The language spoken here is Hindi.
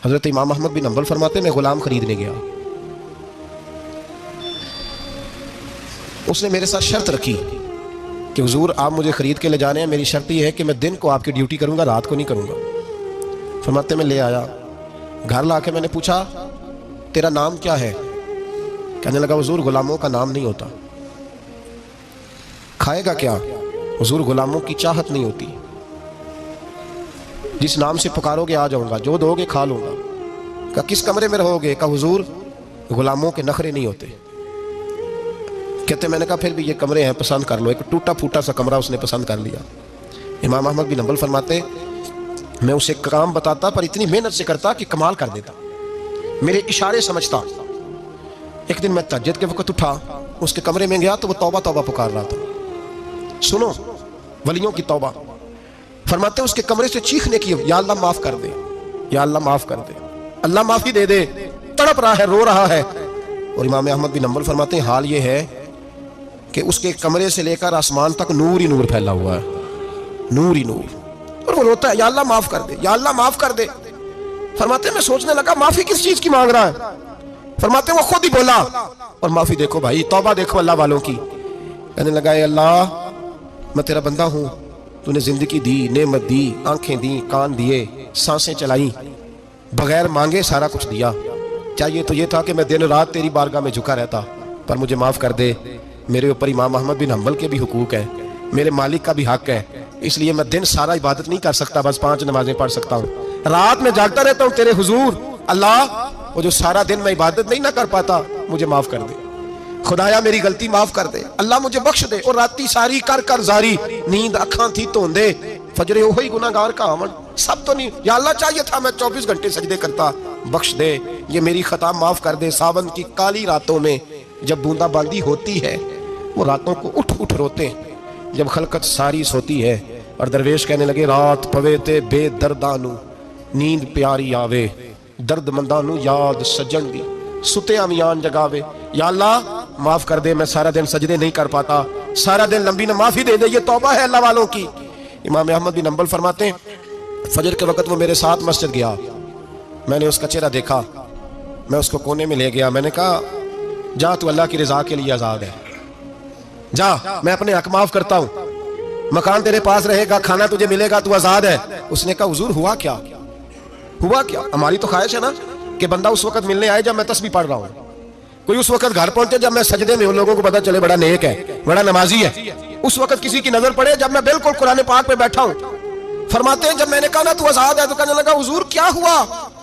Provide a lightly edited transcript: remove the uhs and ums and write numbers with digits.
हजरत इमाम अहमद बिन हंबल फरमाते मैं गुलाम खरीदने गया, उसने मेरे साथ शर्त रखी कि हुजूर आप मुझे खरीद के ले जाने हैं, मेरी शर्त यह है कि मैं दिन को आपकी ड्यूटी करूंगा, रात को नहीं करूंगा। फरमाते मैं ले आया, घर ला के मैंने पूछा तेरा नाम क्या है? कहने लगा हुजूर गुलामों का नाम नहीं होता। खाएगा क्या? हुजूर गुलामों की चाहत नहीं होती, जिस नाम से पुकारोगे आ जाऊंगा, जो दोगे खा लूंगा। कहा किस कमरे में रहोगे? कहा हुजूर गुलामों के नखरे नहीं होते। कहते मैंने कहा फिर भी ये कमरे हैं, पसंद कर लो। एक टूटा फूटा सा कमरा उसने पसंद कर लिया। इमाम अहमद बिन हंबल फरमाते मैं उसे काम बताता पर इतनी मेहनत से करता कि कमाल कर देता, मेरे इशारे समझता। एक दिन मैं तहज्जुद के वक्त उठा, उसके कमरे में गया तो वो तौबा तौबा पुकार रहा था। सुनो वलियों की तौबा। फरमाते उसके कमरे से चीखने की, या अल्लाह माफ कर दे, या अल्लाह माफ कर दे, अल्लाह माफी दे दे, तड़प रहा है, रो रहा है। और इमाम अहमद बिन हंबल फरमाते हैं हाल ये है कि उसके कमरे से लेकर आसमान तक नूर ही नूर फैला हुआ है, नूर ही नूर। और वो रोता है या अल्लाह माफ कर दे, या अल्लाह माफ कर दे। फरमाते मैं सोचने लगा माफी किस चीज की मांग रहा है। फरमाते वो खुद ही बोला, और माफी देखो भाई, तौबा देखो अल्लाह वालों की। कहने लगा अल्लाह मैं तेरा बंदा हूं, तूने जिंदगी दी, नेमत दी, आंखें दी, कान दिए, सांसें चलाई, बगैर मांगे सारा कुछ दिया। चाहिए तो ये था कि मैं दिन रात तेरी बारगाह में झुका रहता, पर मुझे माफ कर दे। मेरे ऊपर इमाम अहमद बिन हंबल के भी हुकूक है, मेरे मालिक का भी हक है, इसलिए मैं दिन सारा इबादत नहीं कर सकता, बस 5 नमाजें पढ़ सकता हूँ। रात में जागता रहता हूँ तेरे हुजूर। अल्लाह वो जो सारा दिन मैं इबादत नहीं ना कर पाता, मुझे माफ कर दे। खुदाया मेरी गलती माफ कर दे, अल्लाह मुझे बख्श दे। और राती सारी कर कर जारी, नींद अखा थी धोंदे, फजरे वही गुनाहगार का आवन। सब तो नहीं, या अल्लाह चाहिए था मैं 24 घंटे सजदे करता, बख्श दे, ये मेरी खता माफ कर दे। सावन की काली रातों में जब बूंदाबांदी होती है, वो रातों को उठ उठ रोते हैं, जब खलकत सारी सोती है। और दरवेश कहने लगे रात पवे ते बेदर्दानू, नींद प्यारी आवे, दर्द मंदानू याद सजन दी, सुते अमियान जगावे। या अल्लाह माफ कर दे, मैं सारा दिन सजदे नहीं कर पाता, सारा दिन लंबी न माफी दे दे, ये तौबा है अल्लाह वालों की। इमाम अहमद बिन हंबल फरमाते हैं फजर के वक्त वो मेरे साथ मस्जिद गया, मैंने उसका चेहरा देखा, मैं उसको कोने में ले गया, मैंने कहा जा तू अल्लाह की रजा के लिए आजाद है, जा मैं अपने हक माफ करता हूँ, मकान तेरे पास रहेगा, खाना तुझे मिलेगा, तू आजाद है। उसने कहा हुजूर हुआ क्या, हुआ क्या? हमारी तो ख्वाहिश है ना कि बंदा उस वक्त मिलने आए जब मैं तस्बीह पढ़ रहा हूँ, कोई उस वक्त घर पहुंचे जब मैं सजदे में, उन लोगों को पता चले बड़ा नेक है, बड़ा नमाजी है। उस वक्त किसी की नजर पड़े जब मैं बिल्कुल कुरान पाक पे बैठा हूँ। फरमाते हैं जब मैंने कहा ना तू आजाद है, तो कहने लगा हुजूर क्या हुआ?